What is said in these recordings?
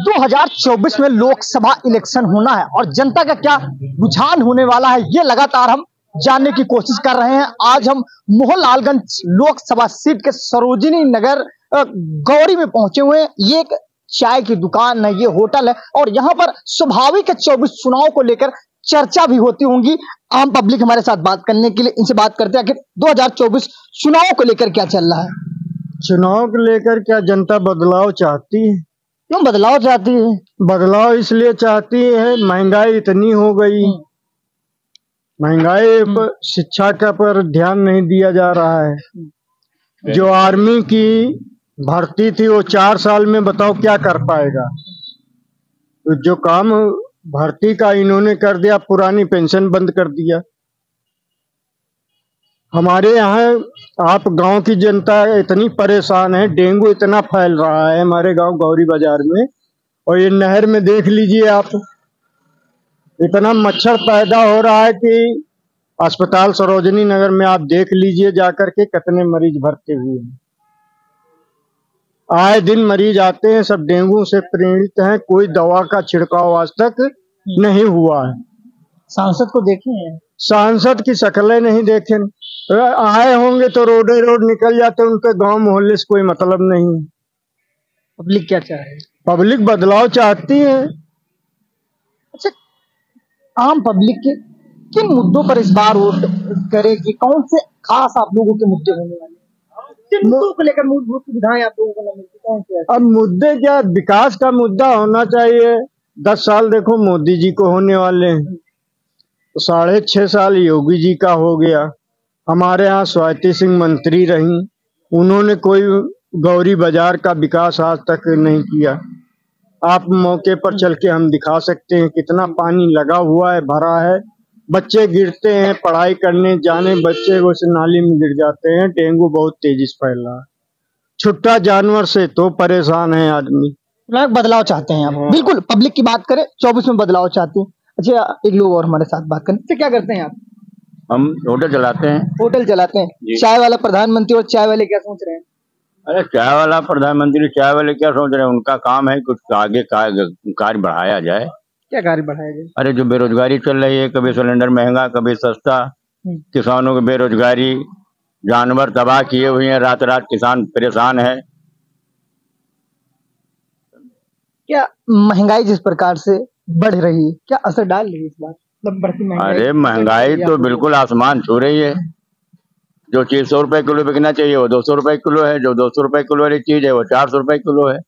2024 में लोकसभा इलेक्शन होना है और जनता का क्या रुझान होने वाला है, ये लगातार हम जानने की कोशिश कर रहे हैं। आज हम मोहनलालगंज लोकसभा सीट के सरोजिनी नगर गौरी में पहुंचे हुए हैं। ये एक चाय की दुकान है, ये होटल है और यहाँ पर स्वाभाविक 24 चुनाव को लेकर चर्चा भी होती होंगी। आम पब्लिक हमारे साथ बात करने के लिए, इनसे बात करते हैं कि 2024 चुनाव को लेकर क्या चल रहा है। चुनाव को लेकर क्या जनता बदलाव चाहती है? क्यों बदलाव चाहती है? बदलाव इसलिए चाहती है, महंगाई इतनी हो गई, महंगाई पर शिक्षा का पर ध्यान नहीं दिया जा रहा है। जो आर्मी की भर्ती थी वो 4 साल में बताओ क्या कर पाएगा। तो जो काम भर्ती का इन्होंने कर दिया, पुरानी पेंशन बंद कर दिया। हमारे यहाँ आप गांव की जनता इतनी परेशान है, डेंगू इतना फैल रहा है हमारे गांव गौरी बाजार में, और ये नहर में देख लीजिए आप, इतना मच्छर पैदा हो रहा है कि अस्पताल सरोजिनी नगर में आप देख लीजिए जाकर के कितने मरीज भर्ती हुए हैं। आए दिन मरीज आते हैं, सब डेंगू से पीड़ित हैं, कोई दवा का छिड़काव आज तक नहीं हुआ है। सांसद को देखे हैं? सांसद की शक्लें नहीं देखे। आए होंगे तो रोडे रोड निकल जाते, उनके गांव मोहल्ले से कोई मतलब नहीं। पब्लिक क्या चाह रही है? पब्लिक बदलाव चाहती है। अच्छा, आम पब्लिक के किन मुद्दों पर इस बार वोट करेगी? कौन से खास आप लोगों के मुद्दे होने वाले हैं? किन मुद्दों को लेकर मूलभूत सुविधाएं आप लोगों को न मिलती, कौन से? अब मुद्दे क्या, विकास का मुद्दा होना चाहिए। 10 साल देखो मोदी जी को होने वाले हैं, तो 6.5 साल योगी जी का हो गया। हमारे यहाँ स्वाति सिंह मंत्री रही, उन्होंने कोई गौरी बाजार का विकास आज तक नहीं किया। आप मौके पर चल के हम दिखा सकते हैं कितना पानी लगा हुआ है, भरा है, बच्चे गिरते हैं पढ़ाई करने जाने, बच्चे उस नाली में गिर जाते हैं। डेंगू बहुत तेजी से फैल रहा है। छुट्टा जानवर से तो परेशान है आदमी। बदलाव चाहते हैं आप? बिल्कुल, पब्लिक की बात करें 24 में बदलाव चाहते हैं। अच्छा, एक लोग और हमारे साथ बात करें। क्या करते हैं आप? हम होटल चलाते हैं। होटल चलाते हैं। चाय वाला प्रधानमंत्री और चाय वाले क्या सोच रहे हैं? अरे चाय वाला प्रधानमंत्री, चाय वाले क्या सोच रहे हैं? उनका काम है कुछ आगे कार्य बढ़ाया जाए। क्या कार्य बढ़ाया जाए? अरे जो बेरोजगारी चल रही है, कभी सिलेंडर महंगा कभी सस्ता, किसानों की बेरोजगारी, जानवर तबाह किए हुए हैं, रात रात किसान परेशान है। क्या महंगाई जिस प्रकार से बढ़ रही है, क्या असर डाल रही है इस बार? बढ़ती महंगाई? अरे महंगाई तो बिल्कुल आसमान छू रही है। जो चीज 100 रुपए किलो बिकना चाहिए वो 200 रुपए किलो है, जो 200 रुपए किलो वाली चीज है वो 400 रुपए किलो है।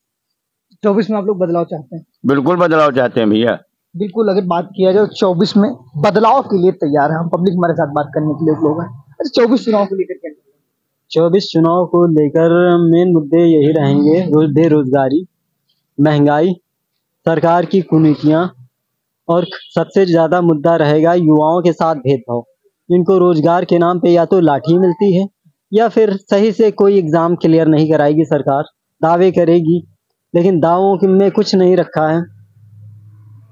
24 में आप लोग बदलाव चाहते हैं? बिल्कुल बदलाव चाहते हैं भैया। बिल्कुल, अगर बात किया जाए 24 में बदलाव के लिए तैयार है हम। पब्लिक हमारे साथ बात करने के लिए लोग हैं। अच्छा, 24 चुनाव को लेकर क्या? 24 चुनाव को लेकर मेन मुद्दे यही रहेंगे, बेरोजगारी, महंगाई, सरकार की कुनीतियां, और सबसे ज्यादा मुद्दा रहेगा युवाओं के साथ भेदभाव। जिनको रोजगार के नाम पे या तो लाठी मिलती है या फिर सही से कोई एग्जाम क्लियर नहीं कराएगी सरकार, दावे करेगी लेकिन दावों में कुछ नहीं रखा है।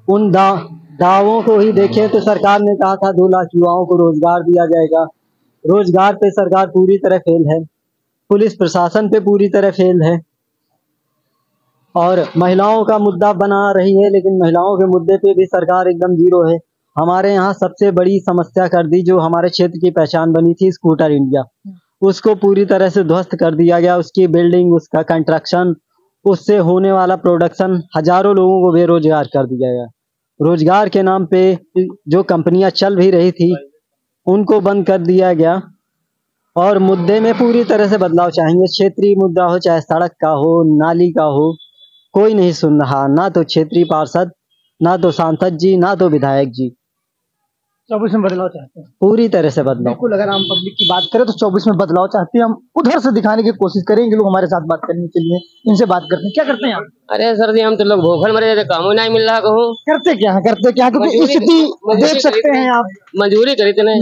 उन दावों को ही देखें तो सरकार ने कहा था 2 लाख युवाओं को रोजगार दिया जाएगा। रोजगार पे सरकार पूरी तरह फेल है, पुलिस प्रशासन पे पूरी तरह फेल है, और महिलाओं का मुद्दा बना रही है लेकिन महिलाओं के मुद्दे पे भी सरकार एकदम जीरो है। हमारे यहाँ सबसे बड़ी समस्या कर दी, जो हमारे क्षेत्र की पहचान बनी थी स्कूटर इंडिया, उसको पूरी तरह से ध्वस्त कर दिया गया। उसकी बिल्डिंग, उसका कंस्ट्रक्शन, उससे होने वाला प्रोडक्शन, हजारों लोगों को बेरोजगार कर दिया गया। रोजगार के नाम पे जो कंपनियां चल भी रही थी उनको बंद कर दिया गया। और मुद्दे में पूरी तरह से बदलाव चाहेंगे। क्षेत्रीय मुद्दा हो, चाहे सड़क का हो, नाली का हो, कोई नहीं सुन रहा, ना तो क्षेत्रीय पार्षद, ना तो सांसद जी, ना तो विधायक जी। 24 में बदलाव चाहते हैं? पूरी तरह से बदलाव। बिल्कुल, अगर हम पब्लिक की बात करें तो 24 में बदलाव चाहते हैं। हम उधर से दिखाने की कोशिश करेंगे। लोग हमारे साथ बात करने के लिए, इनसे बात करते हैं। क्या करते हैं आप? अरे सर जी, हम तो लोग भूखल मरे थे, काम नहीं मिल रहा। कहूँ करते क्या क्योंकि स्थिति देख सकते हैं आप। मजदूरी करी थे,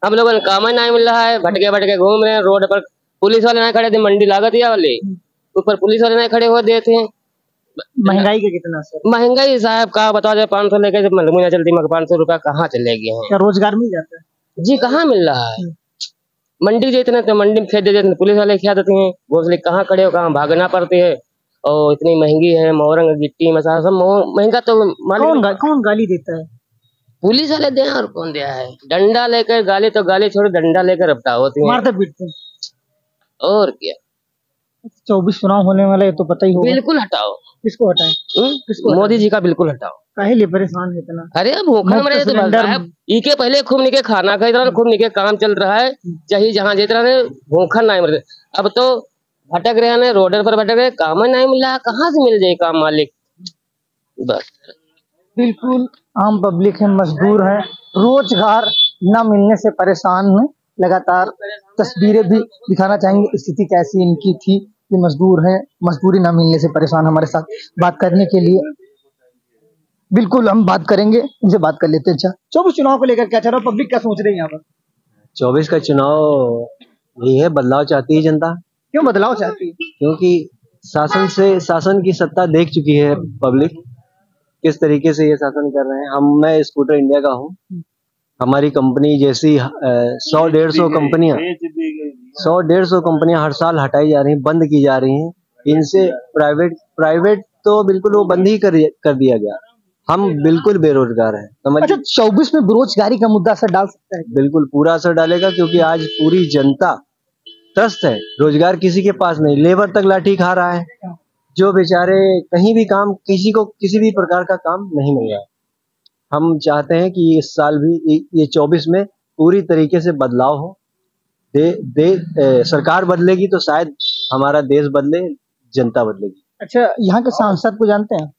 हम लोगों ने काम ही नहीं मिल रहा है। भटके घूम रहे हैं रोड पर। पुलिस वाले नहीं खड़े थे, मंडी लागत या वाले ऊपर पुलिस वाले नहीं खड़े हुए देते हैं। महंगाई का कितना सर? महंगाई साहब का बता दे, 500 लेके मुझे चलती, मगर 500 रुपया कहाँ चले गए हैं? क्या रोजगार मिल जाता है? जी कहाँ मिल रहा है? मंडी देते ना तो मंडी में फेंक देते, पुलिस वाले क्या देते हैं, घोसले कहाँ खड़े हो, कहाँ भागना पड़ते है। और इतनी महंगी है, मोरंग गिट्टी मसाला सब महंगा, तो मालूम कौन गाली देता है? पुलिस वाले दे और कौन दिया है? डंडा लेकर गाली, तो गाली छोड़ो, डंडा लेकर रफ्ता होती है, मारते पीटते। और क्या। 24 चुनाव होने वाला है तो पता ही होगा। बिल्कुल हटाओ। किसको हटाएं? किसको मोदी जी का बिल्कुल हटाओ। काहे लिए परेशान है इतना? अरे अब भूखा मरे तो बस है। इके पहले खूब निके खाना खाई रहा, खूब निके काम चल रहा है, चाहे जहाँ जीत रहा है, भूखा नहीं मरे। अब तो भटक रहे हैं, रोड पर भटक रहे, काम नहीं मिल रहा, कहाँ से मिल जाए काम मालिक? बस बिल्कुल आम पब्लिक है, मजदूर है, रोजगार न मिलने से परेशान है। लगातार तस्वीरें भी दिखाना चाहेंगे स्थिति कैसी इनकी थी कि मजदूर है, मजदूरी न मिलने से परेशान। हमारे साथ बात करने के लिए बिल्कुल हम बात करेंगे, इनसे बात कर लेते हैं। अच्छा, 24 चुनाव को लेकर क्या चल रहा है, पब्लिक क्या सोच रही है यहाँ पर? 24 का चुनाव यही है, बदलाव चाहती है जनता। क्यों बदलाव चाहती है? क्योंकि शासन की सत्ता देख चुकी है पब्लिक, किस तरीके से ये शासन कर रहे हैं। मैं स्कूटर इंडिया का हूँ। हमारी कंपनी जैसी 100-150 कंपनियां हर साल हटाई जा रही हैं, बंद की जा रही हैं। इनसे प्राइवेट तो बिल्कुल वो बंद ही कर दिया गया। हम बिल्कुल बेरोजगार हैं, समझ। अच्छा, 24 में बेरोजगारी का मुद्दा असर डाल सकता है? बिल्कुल पूरा असर डालेगा, क्योंकि आज पूरी जनता त्रस्त है, रोजगार किसी के पास नहीं, लेबर तक लाठी खा रहा है, जो बेचारे कहीं भी काम, किसी को किसी भी प्रकार का काम नहीं मिल रहा है। हम चाहते हैं कि इस साल भी, ये 24 में पूरी तरीके से बदलाव हो। सरकार बदलेगी तो शायद हमारा देश बदले, जनता बदलेगी। अच्छा, यहाँ के सांसद को जानते हैं?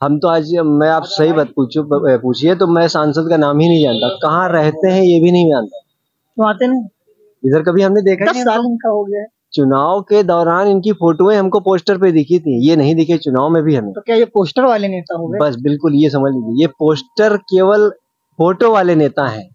हम तो आज, मैं आप सही बात पूछिए तो मैं सांसद का नाम ही नहीं जानता, कहाँ रहते हैं ये भी नहीं जानता। तो आते नहीं इधर कभी हमने देखा 10 साल इनका हो गया है। चुनाव के दौरान इनकी फोटोएं हमको पोस्टर पे दिखी थी, ये नहीं दिखे चुनाव में भी हमें। तो क्या ये पोस्टर वाले नेता हो गए? बस बिल्कुल, ये समझ लीजिए, ये पोस्टर केवल फोटो वाले नेता हैं,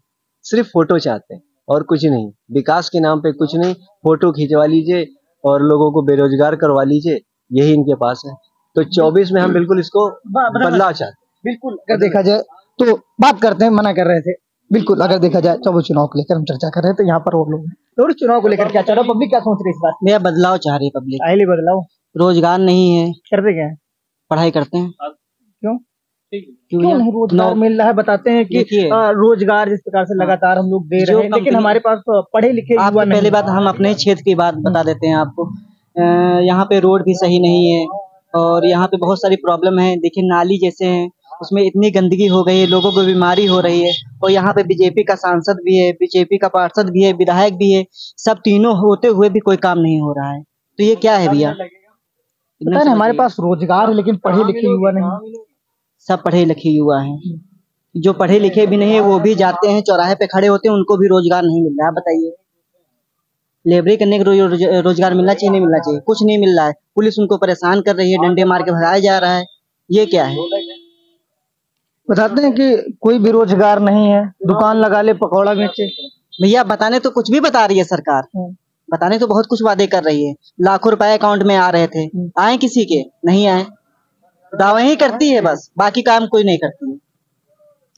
सिर्फ फोटो चाहते हैं और कुछ नहीं। विकास के नाम पे कुछ नहीं, फोटो खिंचवा लीजिए और लोगों को बेरोजगार करवा लीजिए, यही इनके पास है। तो 24 में हम बिल्कुल इसको बदलाव चाहते हैं। बिल्कुल, अगर देखा जाए तो बात करते हैं, मना कर रहे थे। बिल्कुल, अगर देखा जाए 24 चुनाव को लेकर हम चर्चा कर रहे थे, यहाँ पर वो लोग 24 चुनाव को लेकर क्या चल रहा है, पब्लिक क्या सोच रही है इस बात? मेरा बदलाव चाह रही है पब्लिक। पहले बदलाव? रोजगार नहीं है। करते क्या है? पढ़ाई करते हैं। क्यों नहीं रोजगार मिल रहा है? बताते हैं कि रोजगार जिस प्रकार से लगातार हम लोग दे रहे हैं, लेकिन हमारे पास पढ़े लिखे युवा नहीं। पहली बात, हम अपने क्षेत्र की बात बता देते हैं आपको। यहाँ पे रोड भी सही नहीं है और यहाँ पे बहुत सारी प्रॉब्लम है। देखिए, नाली जैसे हैं, उसमें इतनी गंदगी हो गई है, लोगों को बीमारी हो रही है। और यहाँ पे बीजेपी का सांसद भी है, बीजेपी का पार्षद भी है, विधायक भी है, सब तीनों होते हुए भी कोई काम नहीं हो रहा है। तो ये क्या है भैया? पता है, हमारे पास रोजगार है लेकिन पढ़े लिखे युवा नहीं। सब पढ़े लिखे युवा हैं, जो पढ़े लिखे भी नहीं है वो भी जाते हैं, चौराहे पे खड़े होते हैं, उनको भी रोजगार नहीं मिल रहा है। बताइए, लेबरी करने के रोजगार मिलना चाहिए, नहीं मिलना चाहिए? कुछ नहीं मिल रहा है। पुलिस उनको परेशान कर रही है, डंडे मार के भगाया जा रहा है। ये क्या है? बताते हैं कि कोई भी रोजगार नहीं है, दुकान लगा ले, पकौड़ा बेचे। भैया, बताने तो कुछ भी बता रही है सरकार, बताने तो बहुत कुछ वादे कर रही है। लाखों रुपए अकाउंट में आ रहे थे, आए किसी के? नहीं आए। दावे ही करती है बस, बाकी काम कोई नहीं करती है।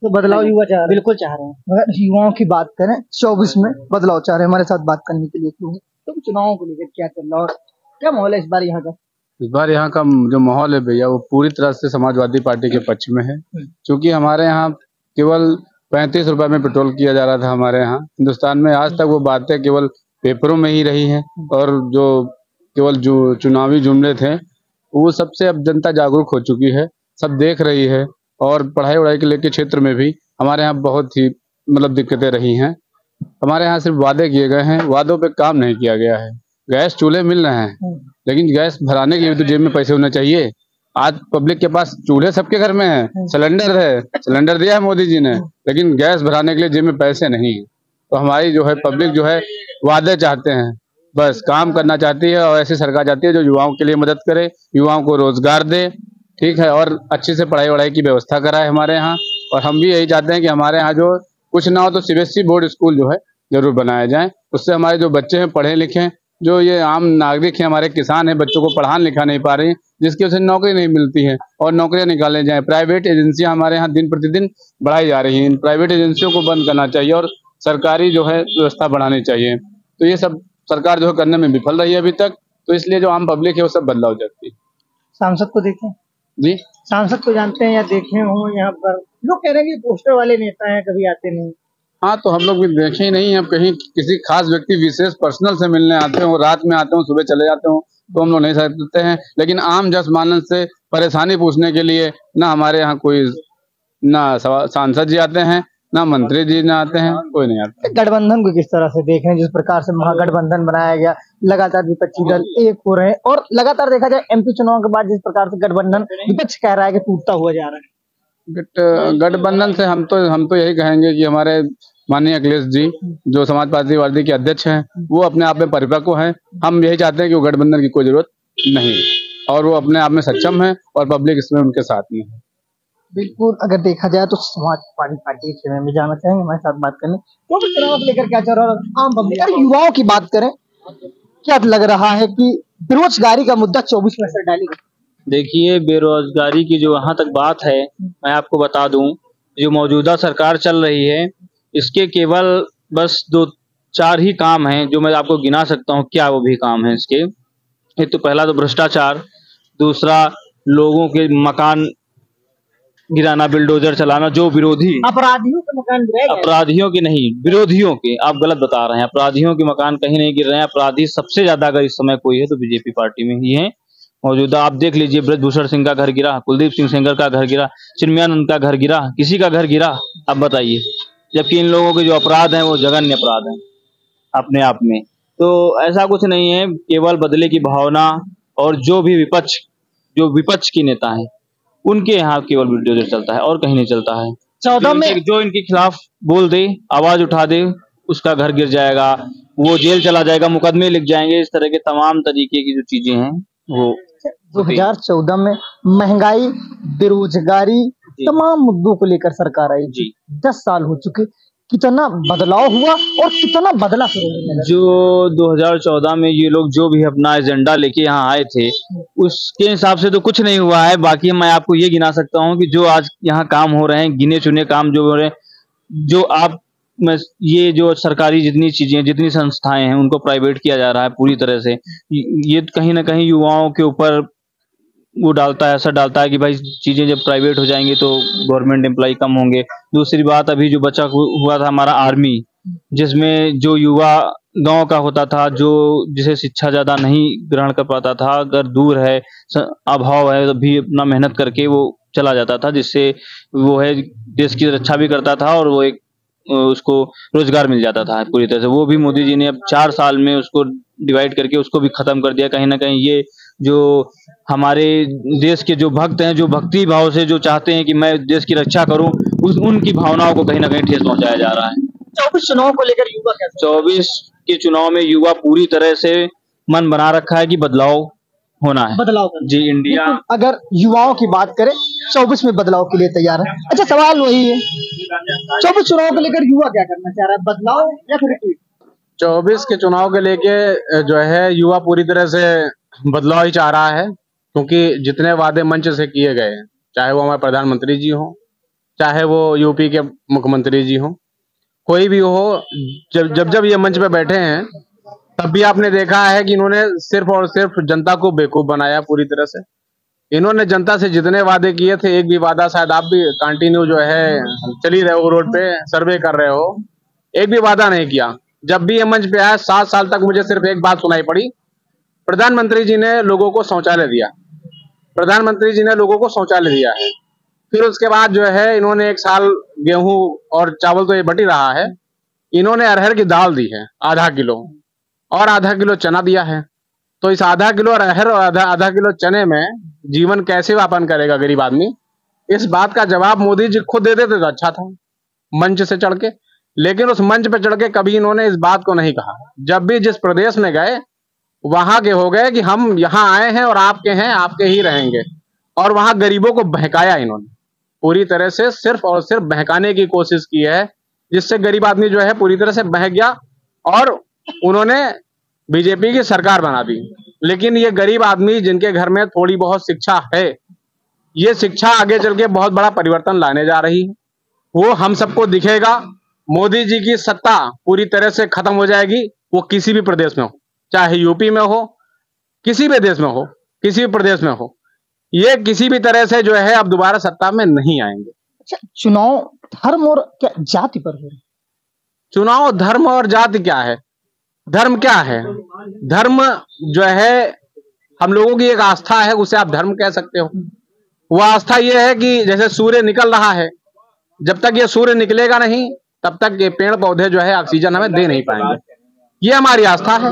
तो बदलाव युवा चाह रहे हैं? बिल्कुल चाह रहे हैं। अगर युवाओं की बात करें, 24 में बदलाव चाह रहे हैं, हमारे साथ बात करने के लिए क्यों? तो चुनावों को लेकर क्या चल रहा है और क्या माहौल है इस बार यहाँ का? इस बार यहाँ का जो माहौल है भैया, वो पूरी तरह से समाजवादी पार्टी के पक्ष में है। क्योंकि हमारे यहाँ केवल 35 रुपए में पेट्रोल किया जा रहा था। हमारे यहाँ हिंदुस्तान में आज तक वो बातें केवल पेपरों में ही रही हैं, और जो केवल जो चुनावी जुमले थे वो सबसे अब जनता जागरूक हो चुकी है, सब देख रही है। और पढ़ाई वढ़ाई के लेके क्षेत्र में भी हमारे यहाँ बहुत ही मतलब दिक्कतें रही हैं। हमारे यहाँ सिर्फ वादे किए गए हैं, वादों पे काम नहीं किया गया है। गैस चूल्हे मिल रहे हैं, लेकिन गैस भराने के लिए तो जेब में पैसे होने चाहिए। आज पब्लिक के पास चूल्हे सबके घर में है, सिलेंडर है, सिलेंडर दिया है मोदी जी ने, लेकिन गैस भराने के लिए जेब में पैसे नहीं है। तो हमारी जो है पब्लिक जो है वादे चाहते हैं, बस काम करना चाहती है, और ऐसी सरकार चाहती है जो युवाओं के लिए मदद करे, युवाओं को रोजगार दे, ठीक है, और अच्छे से पढ़ाई वढ़ाई की व्यवस्था कराए हमारे यहाँ। और हम भी यही चाहते हैं कि हमारे यहाँ जो कुछ ना हो तो सीबीएसई बोर्ड स्कूल जो है जरूर बनाया जाए। उससे हमारे जो बच्चे हैं पढ़े लिखे, जो ये आम नागरिक हैं, हमारे किसान हैं, बच्चों को पढ़ा लिखा नहीं पा रहे हैं, जिसकी वजह से नौकरी नहीं मिलती है, और नौकरियां निकाले जाएं। प्राइवेट एजेंसियां हमारे यहाँ दिन प्रतिदिन बढ़ाई जा रही हैं, इन प्राइवेट एजेंसियों को बंद करना चाहिए और सरकारी जो है व्यवस्था बढ़ानी चाहिए। तो ये सब सरकार जो है करने में विफल रही है अभी तक, तो इसलिए जो आम पब्लिक है वो सब बदलाव चाहती है। सांसद को देखे? जी, सांसद को जानते हैं या देखे हो? यहाँ पर लोग कह रहे हैं कि पोस्टर वाले नेता हैं, कभी आते नहीं। हाँ, तो हम लोग भी देखे ही नहीं। अब कहीं किसी खास व्यक्ति विशेष पर्सनल से मिलने आते हो, रात में आते हो, सुबह चले जाते हो, तो हम लोग नहीं सकते हैं। लेकिन आम जनमानस से परेशानी पूछने के लिए ना हमारे यहाँ कोई ना सांसद जी आते हैं, ना मंत्री जी ना आते हैं, कोई नहीं आता। गठबंधन को किस तरह से देख रहे हैं? जिस प्रकार से महागठबंधन बनाया गया, लगातार विपक्षी दल एक हो रहे हैं और लगातार देखा जाए एमपी चुनाव के बाद जिस प्रकार से गठबंधन विपक्ष कह रहा है कि टूटता हुआ जा रहा है। गठबंधन से हम तो यही कहेंगे कि हमारे माननीय अखिलेश जी जो समाजवादी पार्टी के अध्यक्ष हैं, वो अपने आप में परिपक्व हैं। हम यही चाहते हैं कि वो गठबंधन की कोई जरूरत नहीं, और वो अपने आप में सक्षम है और पब्लिक इसमें उनके साथ में है। बिल्कुल, अगर देखा जाए तो समाजवादी पार्टी के में जाना चाहेंगे हमारे साथ बात करने, तो चुनाव को लेकर क्या चल रहा है आम पब्लिक? अरे युवाओं की बात करें, क्या लग रहा है कि बेरोजगारी का मुद्दा 24 में असर डालेगा? देखिए, बेरोजगारी की जो वहां तक बात है, मैं आपको बता दूं, जो मौजूदा सरकार चल रही है, इसके केवल बस 2-4 ही काम हैं जो मैं आपको गिना सकता हूं। क्या वो भी काम है इसके? एक तो पहला तो भ्रष्टाचार, दूसरा लोगों के मकान गिराना, बिल्डोजर चलाना, जो विरोधी अपराधियों के मकान गिराए गए? अपराधियों के नहीं, विरोधियों के। आप गलत बता रहे हैं, अपराधियों के मकान कहीं नहीं गिर रहे हैं। अपराधी सबसे ज्यादा अगर इस समय कोई है तो बीजेपी पार्टी में ही है मौजूदा। आप देख लीजिए, ब्रजभूषण सिंह का घर गिरा, कुलदीप सिंह सेंगर का घर गिरा, चिन्मयानंद का घर गिरा, किसी का घर गिरा? अब बताइए। जबकि इन लोगों के जो अपराध हैं वो जघन्य अपराध हैं अपने आप में। तो ऐसा कुछ नहीं है, केवल बदले की भावना और जो विपक्ष की नेता हैं उनके यहाँ केवल बिल्डोजर चलता है और कहीं नहीं चलता है। 14 में जो इनके खिलाफ बोल दे, आवाज उठा दे, उसका घर गिर जाएगा, वो जेल चला जाएगा, मुकदमे लिख जाएंगे। इस तरह के तमाम तरीके की जो चीजें हैं वो 2014 में महंगाई, बेरोजगारी, तमाम मुद्दों को लेकर सरकार आई जी। 10 साल हो चुके, कितना बदलाव हुआ और कितना बदला शुरू होने लगा? जो 2014 में ये लोग जो भी अपना एजेंडा लेके यहाँ आए थे, उसके हिसाब से तो कुछ नहीं हुआ है। बाकी मैं आपको ये गिना सकता हूँ कि जो आज यहाँ काम हो रहे हैं, गिने चुने काम जो हो रहे हैं, जो ये जो सरकारी जितनी चीजें, जितनी संस्थाएं हैं, उनको प्राइवेट किया जा रहा है पूरी तरह से। ये कहीं ना कहीं युवाओं के ऊपर वो डालता है, असर डालता है कि भाई चीजें जब प्राइवेट हो जाएंगी तो गवर्नमेंट एम्प्लॉय कम होंगे। दूसरी बात, अभी जो बचा हुआ था हमारा आर्मी, जिसमें जो युवा गांव का होता था, जो जिसे शिक्षा ज्यादा नहीं ग्रहण कर पाता था, अगर दूर है, अभाव है, तो भी अपना मेहनत करके वो चला जाता था, जिससे वो है देश की रक्षा भी करता था और वो एक उसको रोजगार मिल जाता था पूरी तरह से। वो भी मोदी जी ने अब 4 साल में उसको डिवाइड करके उसको भी खत्म कर दिया। कहीं ना कहीं ये जो हमारे देश के जो भक्त हैं, जो भक्ति भाव से जो चाहते हैं कि मैं देश की रक्षा करूं, उनकी भावनाओं को कहीं ना कहीं ठेस पहुंचाया जा रहा है। 24 चुनाव को लेकर युवा कैसे? 24 के चुनाव में युवा पूरी तरह से मन बना रखा है कि बदलाव होना है। बदलाव जी, इंडिया। अगर युवाओं की बात करें, 24 में बदलाव के लिए तैयार है। अच्छा, सवाल वही है, 24 चुनाव को लेकर युवा क्या करना चाह रहा है, बदलाव या फिर रिपीट? 24 के चुनाव के लेके जो है युवा पूरी तरह से बदलाव ही चाह रहा है, क्योंकि जितने वादे मंच से किए गए, चाहे वो हमारे प्रधानमंत्री जी हो, चाहे वो यूपी के मुख्यमंत्री जी हो, कोई भी हो, जब ये मंच पे बैठे हैं तब भी आपने देखा है कि इन्होंने सिर्फ और सिर्फ जनता को बेवकूफ बनाया पूरी तरह से। इन्होंने जनता से जितने वादे किए थे, एक भी वादा, शायद आप भी कंटिन्यू जो है चल ही रहे हो, रोड पे सर्वे कर रहे हो, एक भी वादा नहीं किया। जब भी ये मंच पे आया, 7 साल तक मुझे सिर्फ एक बात सुनाई पड़ी, प्रधानमंत्री जी ने लोगों को शौचालय दिया, प्रधानमंत्री जी ने लोगों को शौचालय दिया है। फिर उसके बाद जो है इन्होंने 1 साल गेहूं और चावल तो ये बट ही रहा है, इन्होंने अरहर की दाल दी है आधा किलो, और आधा किलो चना दिया है। तो इस आधा किलो अरहर और आधा किलो चने में जीवन कैसे यापन करेगा गरीब आदमी? इस बात का जवाब मोदी जी खुद दे देते तो अच्छा था मंच से चढ़ के, लेकिन उस मंच पे चढ़ के कभी इन्होंने इस बात को नहीं कहा। जब भी जिस प्रदेश में गए, वहां के हो गए कि हम यहाँ आए हैं और आपके हैं, आपके ही रहेंगे, और वहां गरीबों को बहकाया इन्होंने पूरी तरह से, सिर्फ और सिर्फ बहकाने की कोशिश की है, जिससे गरीब आदमी जो है पूरी तरह से बह गया और उन्होंने बीजेपी की सरकार बना दी। लेकिन ये गरीब आदमी जिनके घर में थोड़ी बहुत शिक्षा है, ये शिक्षा आगे चल के बहुत बड़ा परिवर्तन लाने जा रही है, वो हम सबको दिखेगा। मोदी जी की सत्ता पूरी तरह से खत्म हो जाएगी, वो किसी भी प्रदेश में हो, चाहे यूपी में हो, किसी भी देश में हो, किसी भी प्रदेश में हो। ये किसी भी तरह से जो है अब दोबारा सत्ता में नहीं आएंगे। अच्छा, चुनाव धर्म और क्या जाति पर हो रहे हैं? चुनाव धर्म और जाति क्या है? धर्म क्या है? धर्म जो है हम लोगों की एक आस्था है, उसे आप धर्म कह सकते हो। वो आस्था ये है कि जैसे सूर्य निकल रहा है, जब तक ये सूर्य निकलेगा नहीं तब तक ये पेड़ पौधे जो है ऑक्सीजन हमें दे नहीं पाएंगे। ये हमारी आस्था है।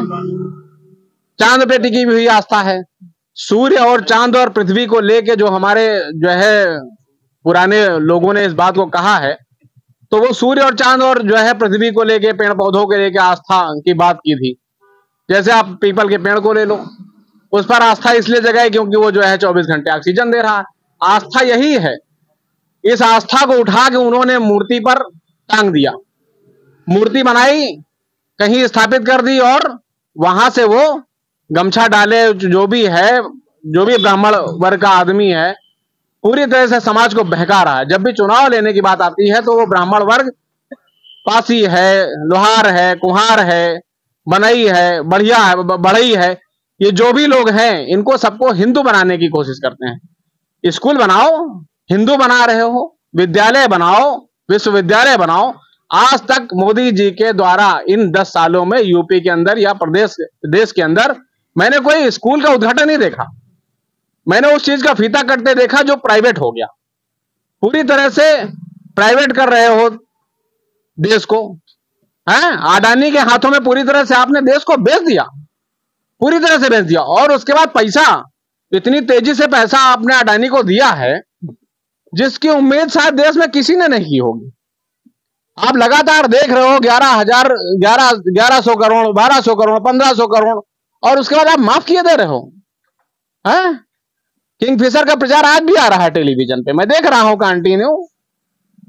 चांद पे टिकी हुई आस्था है। सूर्य और चांद और पृथ्वी को लेके जो हमारे जो है पुराने लोगों ने इस बात को कहा है, तो वो सूर्य और चांद और जो है पृथ्वी को लेके, पेड़ पौधों के लेके आस्था की बात की थी। जैसे आप पीपल के पेड़ को ले लो, उस पर आस्था इसलिए जगाई क्योंकि वो जो है 24 घंटे ऑक्सीजन दे रहा है। आस्था यही है। इस आस्था को उठा के उन्होंने मूर्ति पर टांग दिया, मूर्ति बनाई, कहीं स्थापित कर दी और वहां से वो गमछा डाले, जो भी है, जो भी ब्राह्मण वर्ग का आदमी है, पूरी तरह से समाज को बहका रहा है। जब भी चुनाव लेने की बात आती है तो वो ब्राह्मण वर्ग, पासी है, लोहार है, कुम्हार है, बनई है, बढ़िया है, बढ़ई है, ये जो भी लोग हैं इनको सबको हिंदू बनाने की कोशिश करते हैं। स्कूल बनाओ, हिंदू बना रहे हो, विद्यालय बनाओ, विश्वविद्यालय बनाओ। आज तक मोदी जी के द्वारा इन 10 सालों में यूपी के अंदर या देश के अंदर मैंने कोई स्कूल का उद्घाटन नहीं देखा। मैंने उस चीज का फीता कटते देखा जो प्राइवेट हो गया। पूरी तरह से प्राइवेट कर रहे हो देश को, हैं? अडानी के हाथों में पूरी तरह से आपने देश को बेच दिया, पूरी तरह से बेच दिया। और उसके बाद पैसा, इतनी तेजी से पैसा आपने अडानी को दिया है जिसकी उम्मीद शायद देश में किसी ने नहीं की होगी। आप लगातार देख रहे हो 1100 करोड़, 1200 करोड़, 1500 करोड़, और उसके बाद आप माफ किए दे रहे हो। हैं? किंगफिशर का प्रचार आज भी आ रहा है टेलीविजन पे, मैं देख रहा हूं कंटिन्यू।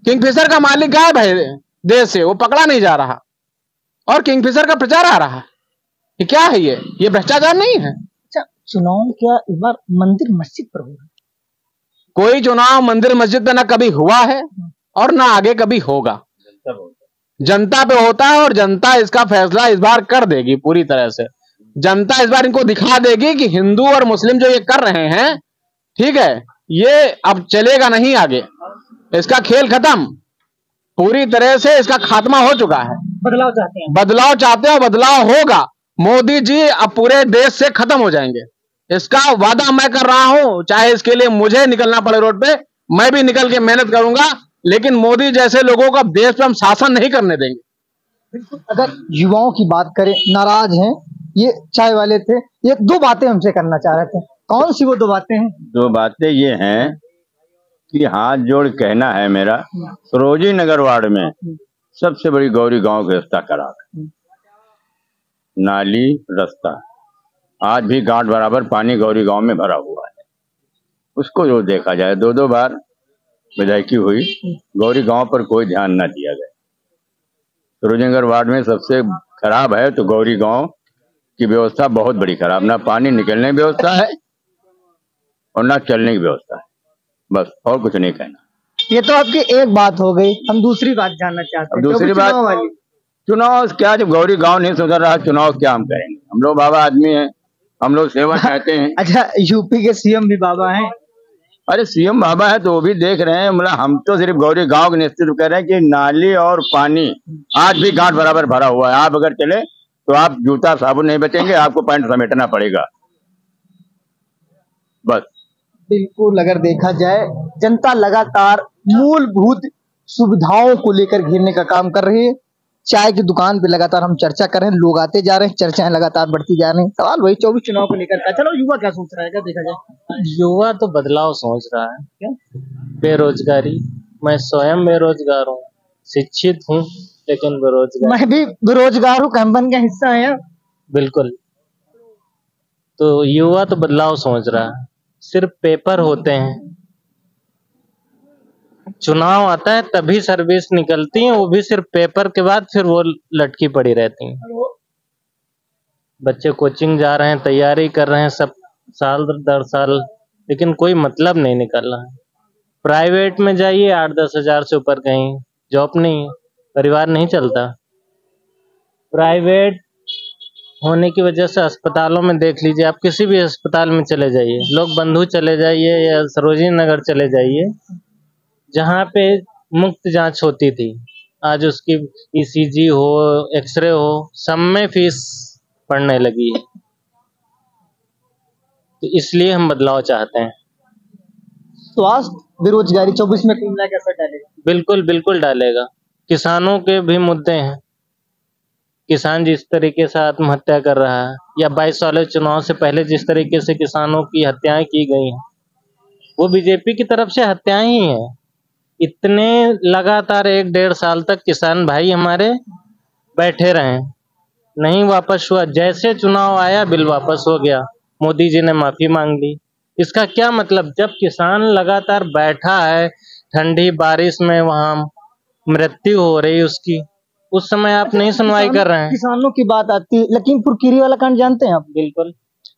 किंगफिशर का मालिक गायब है देश से, वो पकड़ा नहीं जा रहा, और किंगफिशर का प्रचार आ रहा है। ये क्या है? ये भ्रष्टाचार नहीं है? अच्छा, चुनाव क्या इस बार मंदिर मस्जिद पर हो रहा है? कोई चुनाव मंदिर मस्जिद पे ना कभी हुआ है और ना आगे कभी होगा। जनता पे होता है और जनता इसका फैसला इस बार कर देगी पूरी तरह से। जनता इस बार इनको दिखा देगी कि हिंदू और मुस्लिम जो ये कर रहे हैं, ठीक है, ये अब चलेगा नहीं आगे, इसका खेल खत्म, पूरी तरह से इसका खात्मा हो चुका है। बदलाव चाहते हैं, बदलाव चाहते हैं, बदलाव होगा। मोदी जी अब पूरे देश से खत्म हो जाएंगे, इसका वादा मैं कर रहा हूं। चाहे इसके लिए मुझे निकलना पड़े रोड पे, मैं भी निकल के मेहनत करूंगा, लेकिन मोदी जैसे लोगों का देश पे हम शासन नहीं करने देंगे। अगर युवाओं की बात करें, नाराज हैं, ये चाय वाले थे, ये 2 बातें हमसे करना चाह रहे थे। कौन सी वो 2 बातें हैं? 2 बातें ये हैं कि हाथ जोड़ कहना है मेरा, सरोजी नगर वार्ड में सबसे बड़ी गौरी गांव की रास्ता खराब है। नाली, रास्ता, आज भी गांठ बराबर पानी गौरी गांव में भरा हुआ है। उसको जो देखा जाए, 2 बार विधायकी हुई, गौरी गांव पर कोई ध्यान न दिया गया। सरोजी नगर वार्ड में सबसे खराब है तो गौरी गांव की व्यवस्था बहुत बड़ी खराब, ना पानी निकलने की व्यवस्था है और ना चलने की व्यवस्था है, बस, और कुछ नहीं कहना। ये तो आपकी एक बात हो गई, हम दूसरी बात जानना चाहते हैं। दूसरी बात, चुनाव क्या, जब गौरी गांव नहीं सुधर रहा, चुनाव क्या हम करेंगे? हम लोग बाबा आदमी हैं, हम लोग सेवा चाहते हैं। अच्छा, यूपी के सीएम भी बाबा हैं? अरे सीएम बाबा है तो वो भी देख रहे हैं, मतलब हम तो सिर्फ गौरी गांव के नेतृत्व कर रहे हैं कि नाली और पानी आज भी गांठ बराबर भरा हुआ है। आप अगर चले तो आप जूता साबुन नहीं बचेंगे, आपको पैंट समेटना पड़ेगा, बस। बिल्कुल, अगर देखा जाए जनता लगातार मूलभूत सुविधाओं को लेकर घेरने का काम कर रही है। चाय की दुकान पे लगातार हम चर्चा कर रहे हैं, लोग आते जा रहे हैं, चर्चाएं लगातार बढ़ती जा रही हैं। सवाल वही 24 चुनाव को लेकर का। चलो, युवा क्या सोच रहा है, क्या देखा जाए? युवा तो बदलाव सोच रहा है। क्या? बेरोजगारी, मैं स्वयं बेरोजगार हूँ, शिक्षित हूँ लेकिन बेरोजगार। मैं भी बेरोजगार हूँ, कैंपन का हिस्सा है। बिल्कुल, तो युवा तो बदलाव सोच रहा है। सिर्फ पेपर होते हैं, चुनाव आता है तभी सर्विस निकलती है, वो भी सिर्फ पेपर के बाद फिर वो लटकी पड़ी रहती हैं। बच्चे कोचिंग जा रहे हैं, तैयारी कर रहे हैं सब साल दर साल, लेकिन कोई मतलब नहीं निकल रहा है। प्राइवेट में जाइए 8-10 हजार से ऊपर कहीं जॉब नहीं है, परिवार नहीं चलता। प्राइवेट होने की वजह से अस्पतालों में देख लीजिए, आप किसी भी अस्पताल में चले जाइए, लोग बंधु चले जाइए या सरोजिनी नगर चले जाइए, जहाँ पे मुफ्त जांच होती थी, आज उसकी ईसीजी हो, एक्सरे हो, सब में फीस पड़ने लगी है। तो इसलिए हम बदलाव चाहते हैं। स्वास्थ्य बेरोजगारी 24 में कुल मिला के असर डालेगा? बिल्कुल बिल्कुल डालेगा। किसानों के भी मुद्दे हैं। किसान जिस तरीके से आत्महत्या कर रहा है, या 22 वाले चुनाव से पहले जिस तरीके से किसानों की हत्याएं की गई हैं, वो बीजेपी की तरफ से हत्याएं ही हैं। इतने लगातार 1-1.5 साल तक किसान भाई हमारे बैठे रहे, नहीं वापस हुआ। जैसे चुनाव आया बिल वापस हो गया, मोदी जी ने माफी मांग ली। इसका क्या मतलब? जब किसान लगातार बैठा है, ठंडी बारिश में वहां मृत्यु हो रही उसकी, उस समय आप नहीं सुनवाई कर रहे हैं। किसानों की बात आती है, लखीमपुर खीरी वाला कांड जानते हैं आप? बिल्कुल।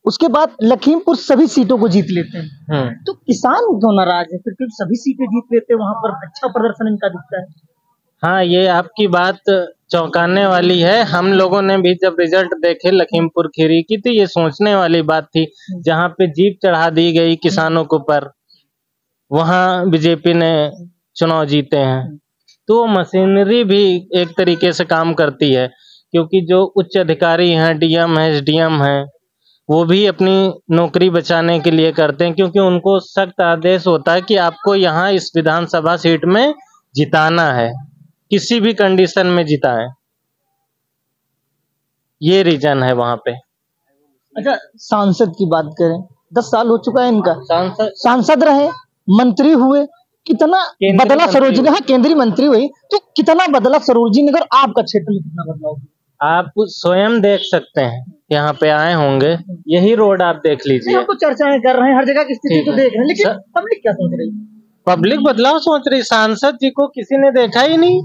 उसके बाद लखीमपुर सभी सीटों को जीत लेते हैं, तो किसान क्यों नाराज है फिर? क्योंकि सभी सीटें जीत लेते हैं, वहां पर अच्छा प्रदर्शन इनका दिखता है। हाँ, ये आपकी बात चौंकाने वाली है। हम लोगों ने भी जब रिजल्ट देखे लखीमपुर खीरी की, तो ये सोचने वाली बात थी। जहाँ पे जीप चढ़ा दी गई किसानों के ऊपर, वहाँ बीजेपी ने चुनाव जीते हैं। तो मशीनरी भी एक तरीके से काम करती है, क्योंकि जो उच्च अधिकारी हैं, डीएम है, एसडीएम है, वो भी अपनी नौकरी बचाने के लिए करते हैं, क्योंकि उनको सख्त आदेश होता है कि आपको यहाँ इस विधानसभा सीट में जिताना है, किसी भी कंडीशन में जिताएं। ये रीजन है वहां पे। अच्छा, सांसद की बात करें, 10 साल हो चुका है इनका, सांसद रहे, मंत्री हुए, कितना बदला सरोजिनी? हाँ, केंद्रीय मंत्री हुई, तो कितना बदला सरोजिनी नगर? आपका क्षेत्र में कितना बदलाव? आप स्वयं देख सकते हैं, यहाँ पे आए होंगे, यही रोड आप देख लीजिए। हम तो चर्चाएं कर रहे हैं, हर जगह की स्थिति तो देख रहे हैं, लेकिन पब्लिक क्या सोच रही है? पब्लिक बदलाव सोच रही। सांसद जी को किसी ने देखा ही नहीं।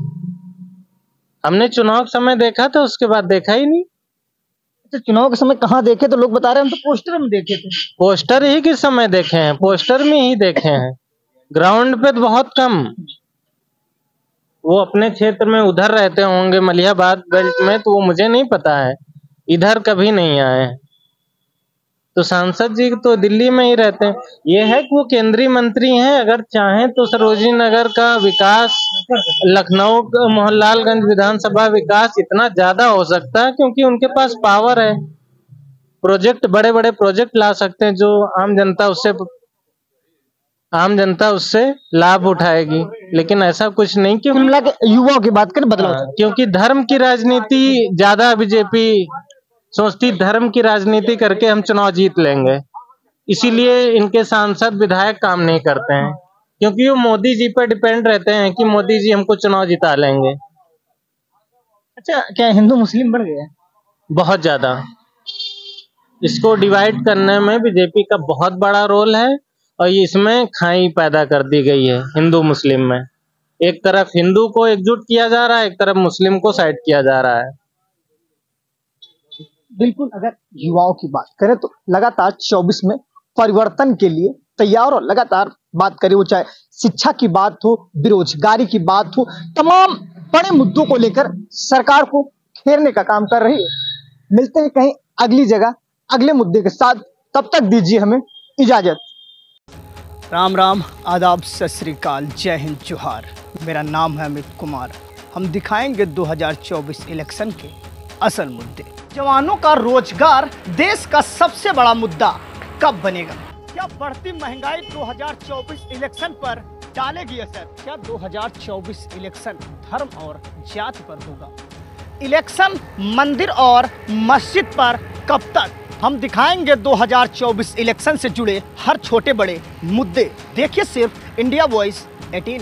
हमने चुनाव के समय देखा था, उसके बाद देखा ही नहीं। अच्छा, चुनाव के समय कहाँ देखे? तो लोग बता रहे हैं हम तो पोस्टर में देखे थे। पोस्टर ही किस समय देखे हैं? पोस्टर में ही देखे हैं, ग्राउंड पे तो बहुत कम। वो अपने क्षेत्र में उधर रहते होंगे, मलिहाबाद बेल्ट में, तो वो मुझे नहीं पता है, इधर कभी नहीं आए। तो सांसद जी तो दिल्ली में ही रहते हैं। ये है कि वो केंद्रीय मंत्री हैं, अगर चाहें तो सरोजिनी नगर का विकास, लखनऊ मोहनलालगंज विधानसभा विकास इतना ज्यादा हो सकता है, क्योंकि उनके पास पावर है। प्रोजेक्ट, बड़े बड़े प्रोजेक्ट ला सकते हैं, जो आम जनता उससे लाभ उठाएगी। लेकिन ऐसा कुछ नहीं कि युवाओं की बात करें, बदलाव, क्योंकि धर्म की राजनीति ज्यादा बीजेपी सोचती, धर्म की राजनीति करके हम चुनाव जीत लेंगे, इसीलिए इनके सांसद विधायक काम नहीं करते हैं, क्योंकि वो मोदी जी पर डिपेंड रहते हैं कि मोदी जी हमको चुनाव जिता लेंगे। अच्छा, क्या हिंदू मुस्लिम बढ़ गया? बहुत ज्यादा। इसको डिवाइड करने में बीजेपी का बहुत बड़ा रोल है, और इसमें खाई पैदा कर दी गई है हिंदू मुस्लिम में। एक तरफ हिंदू को एकजुट किया जा रहा है, एक तरफ मुस्लिम को साइड किया जा रहा है। बिल्कुल, अगर युवाओं की बात करें तो लगातार 24 में परिवर्तन के लिए तैयार, और लगातार बात करें वो चाहे शिक्षा की बात हो, बेरोजगारी की बात हो, तमाम बड़े मुद्दों को लेकर सरकार को घेरने का काम कर रही है। मिलते हैं कहीं अगली जगह अगले मुद्दे के साथ, तब तक दीजिए हमें इजाजत। राम राम, आदाब, सत श्री अकाल, जय हिंद, जोहार। मेरा नाम है अमित कुमार। हम दिखाएंगे 2024 इलेक्शन के असल मुद्दे। जवानों का रोजगार देश का सबसे बड़ा मुद्दा कब बनेगा? क्या बढ़ती महंगाई 2024 इलेक्शन पर डालेगी असर? क्या 2024 इलेक्शन धर्म और जाति पर होगा? इलेक्शन मंदिर और मस्जिद पर कब तक? हम दिखाएंगे 2024 इलेक्शन से जुड़े हर छोटे बड़े मुद्दे। देखिए सिर्फ इंडिया वॉइस 18।